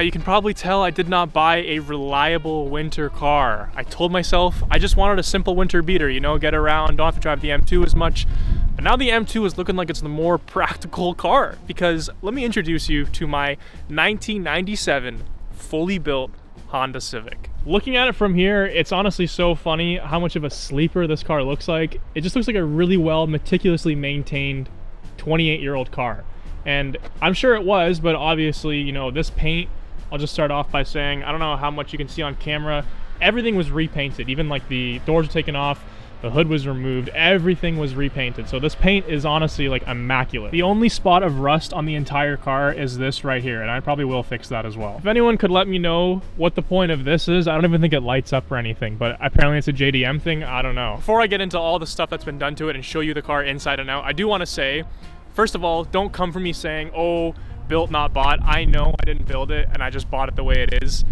you can probably tell I did not buy a reliable winter car. I told myself I just wanted a simple winter beater, you know, get around, don't have to drive the M2 as much. But now the M2 is looking like it's the more practical car, because let me introduce you to my 1997 fully built Honda Civic. Looking at it from here, it's honestly so funny how much of a sleeper this car looks like. It just looks like a really well, meticulously maintained 28-year-old car. And I'm sure it was, but obviously, you know, this paint, I'll just start off by saying, I don't know how much you can see on camera, everything was repainted. Even like the doors were taken off, the hood was removed, everything was repainted. So this paint is honestly like immaculate. The only spot of rust on the entire car is this right here, and I probably will fix that as well. If anyone could let me know what the point of this is, I don't even think it lights up or anything, but apparently it's a JDM thing, I don't know. Before I get into all the stuff that's been done to it and show you the car inside and out, I do want to say, first of all, don't come for me saying, oh, built not bought. I know I didn't build it and I just bought it the way it is.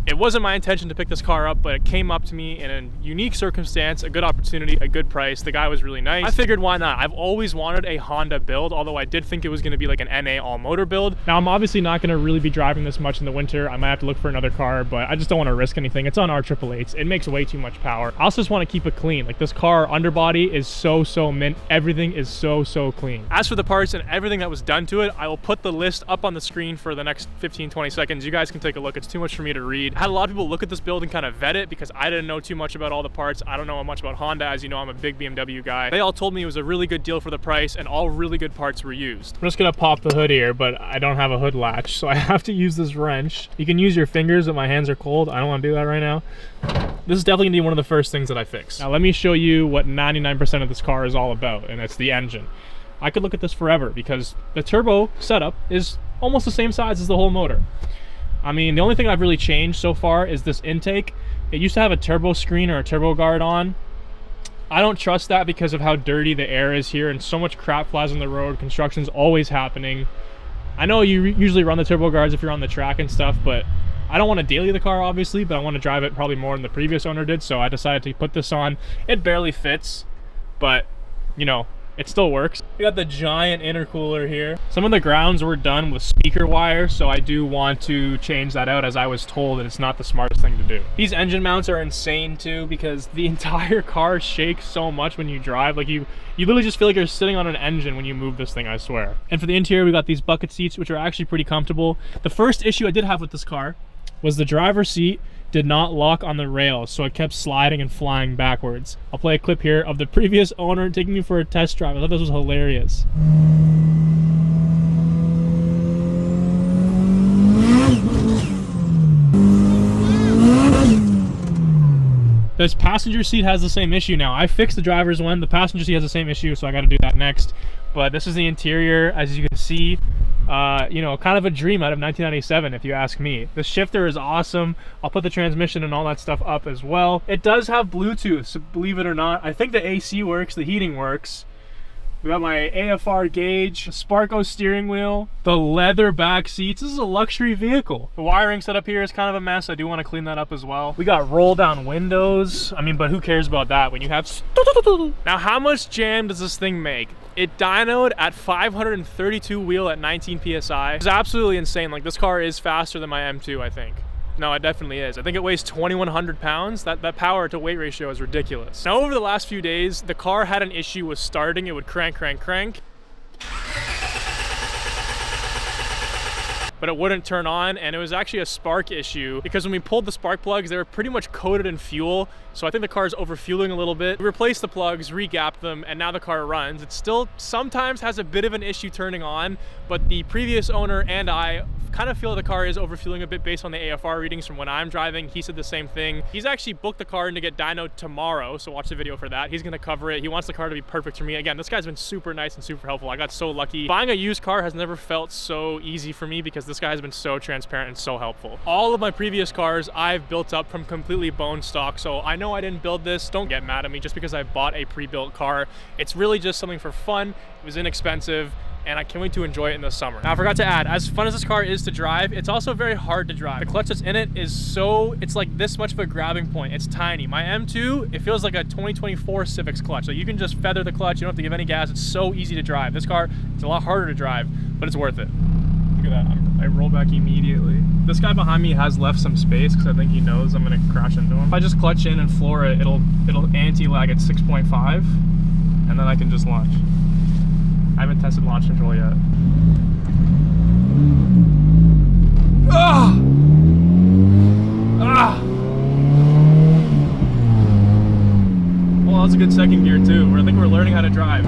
It wasn't my intention to pick this car up, but it came up to me in a unique circumstance, a good opportunity, a good price. The guy was really nice. I figured, why not? I've always wanted a Honda build, although I did think it was going to be like an NA all-motor build. Now, I'm obviously not going to really be driving this much in the winter. I might have to look for another car, but I just don't want to risk anything. It's on R888s. It makes way too much power. I also just want to keep it clean. Like, this car underbody is so mint. Everything is so clean. As for the parts and everything that was done to it, I will put the list up on the screen for the next 15-20 seconds. You guys can take a look. It's too much for me to read. I had a lot of people look at this build and kind of vet it because I didn't know too much about all the parts. I don't know much about Honda. As you know, I'm a big BMW guy. They all told me it was a really good deal for the price and all really good parts were used. I'm just gonna pop the hood here, but I don't have a hood latch, so I have to use this wrench. You can use your fingers, but my hands are cold. I don't want to do that right now. This is definitely gonna be one of the first things that I fix. Now let me show you what 99% of this car is all about, and it's the engine. I could look at this forever because the turbo setup is almost the same size as the whole motor. I mean, the only thing I've really changed so far is this intake. It used to have a turbo screen or a turbo guard on. I don't trust that because of how dirty the air is here and so much crap flies on the road. Construction's always happening. I know you usually run the turbo guards if you're on the track and stuff, but I don't want to daily the car, obviously, but I want to drive it probably more than the previous owner did, so I decided to put this on. It barely fits, but, you know, it still works. We got the giant intercooler here. Some of the grounds were done with speaker wire, so I do want to change that out, as I was told that it's not the smartest thing to do. These engine mounts are insane too, because the entire car shakes so much when you drive. Like you literally just feel like you're sitting on an engine when you move this thing, I swear. And for the interior, we got these bucket seats, which are actually pretty comfortable. The first issue I did have with this car was the driver's seat did not lock on the rails, so it kept sliding and flying backwards. I'll play a clip here of the previous owner taking me for a test drive. I thought this was hilarious. This passenger seat has the same issue now. I fixed the driver's one. The passenger seat has the same issue, so I got to do that next. But this is the interior, as you can see. You know, kind of a dream out of 1997, if you ask me. The shifter is awesome. I'll put the transmission and all that stuff up as well. It does have Bluetooth, so believe it or not. I think the AC works, the heating works. We got my AFR gauge, a Sparco steering wheel, the leather back seats. This is a luxury vehicle. The wiring setup here is kind of a mess. I do want to clean that up as well. We got roll down windows. I mean, but who cares about that when you have... Now, how much jam does this thing make? It dynoed at 532 wheel at 19 PSI. It's absolutely insane. Like, this car is faster than my M2, I think. No, it definitely is. I think it weighs 2,100 pounds. That power to weight ratio is ridiculous. Now, over the last few days, the car had an issue with starting. It would crank. But it wouldn't turn on, and it was actually a spark issue because when we pulled the spark plugs, they were pretty much coated in fuel. So I think the car is overfueling a little bit. We replaced the plugs, re-gapped them, and now the car runs. It still sometimes has a bit of an issue turning on, but the previous owner and I kind of feel the car is overfueling a bit based on the AFR readings from when I'm driving. He said the same thing. He's actually booked the car in to get dynoed tomorrow, so watch the video for that. He's gonna cover it. He wants the car to be perfect for me. Again, this guy's been super nice and super helpful. I got so lucky. Buying a used car has never felt so easy for me because this guy has been so transparent and so helpful. All of my previous cars I've built up from completely bone stock, so I know I didn't build this. Don't get mad at me just because I bought a pre-built car. It's really just something for fun. It was inexpensive, and I can't wait to enjoy it in the summer. Now, I forgot to add, as fun as this car is to drive, it's also very hard to drive. The clutch that's in it is it's like this much of a grabbing point. It's tiny. My M2, it feels like a 2024 Civic's clutch. So you can just feather the clutch. You don't have to give any gas. It's so easy to drive. This car, it's a lot harder to drive, but it's worth it. Look at that. I roll back immediately. This guy behind me has left some space because I think he knows I'm gonna crash into him. If I just clutch in and floor it, it'll anti-lag at 6.5, and then I can just launch. I haven't tested launch control yet. Ah! Ah! Well, that's a good second gear too. I think we're learning how to drive.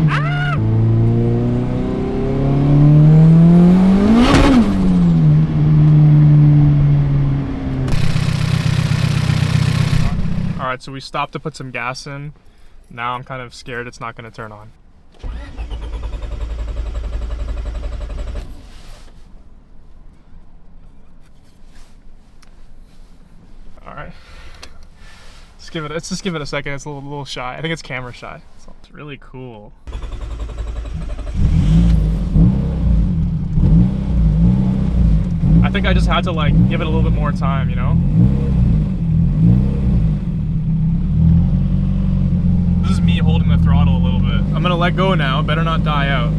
Ah! All right, so we stopped to put some gas in. Now I'm kind of scared it's not going to turn on. All right, let's just give it a second. It's a little shy. I think it's camera shy. So it's really cool. I think I just had to like give it a little bit more time, you know? This is me holding the throttle a little bit. I'm gonna let go now, better not die out.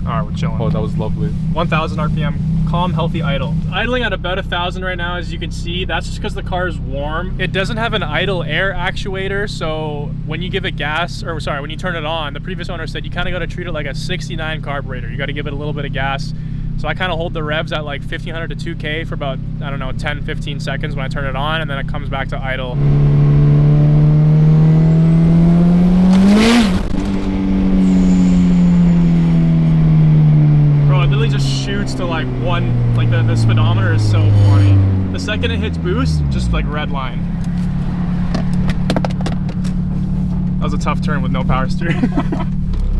All right, we're chilling. Oh, that was lovely. 1,000 RPM, calm, healthy idle. Idling at about 1,000 right now, as you can see. That's just because the car is warm. It doesn't have an idle air actuator, so when you give it gas, or sorry, when you turn it on, the previous owner said you kind of got to treat it like a 69 carburetor. You got to give it a little bit of gas. So I kind of hold the revs at like 1,500 to 2K for about, I don't know, 10, 15 seconds when I turn it on, and then it comes back to idle. Just shoots to like one, like the speedometer is so funny. The second it hits boost, just like red line. That was a tough turn with no power steering.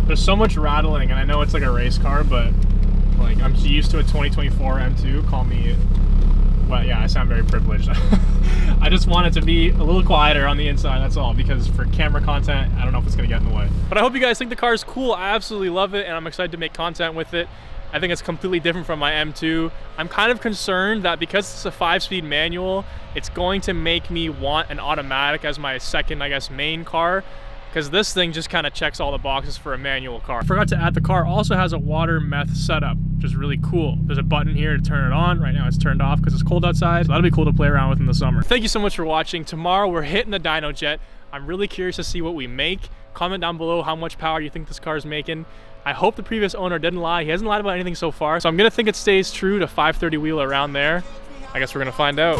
There's so much rattling, and I know it's like a race car, but like I'm used to a 2024 M2. Call me, well, yeah, I sound very privileged. I just want it to be a little quieter on the inside, that's all, because for camera content, I don't know if it's gonna get in the way. But I hope you guys think the car is cool. I absolutely love it, and I'm excited to make content with it. I think it's completely different from my M2. I'm kind of concerned that because it's a 5-speed manual, it's going to make me want an automatic as my second, I guess, main car, because this thing just kind of checks all the boxes for a manual car. I forgot to add, the car also has a water meth setup, which is really cool. There's a button here to turn it on. Right now it's turned off because it's cold outside. So that'll be cool to play around with in the summer. Thank you so much for watching. Tomorrow we're hitting the dyno jet. I'm really curious to see what we make. Comment down below how much power you think this car is making. I hope the previous owner didn't lie. He hasn't lied about anything so far. So I'm gonna think it stays true to 530 wheel around there. I guess we're gonna find out.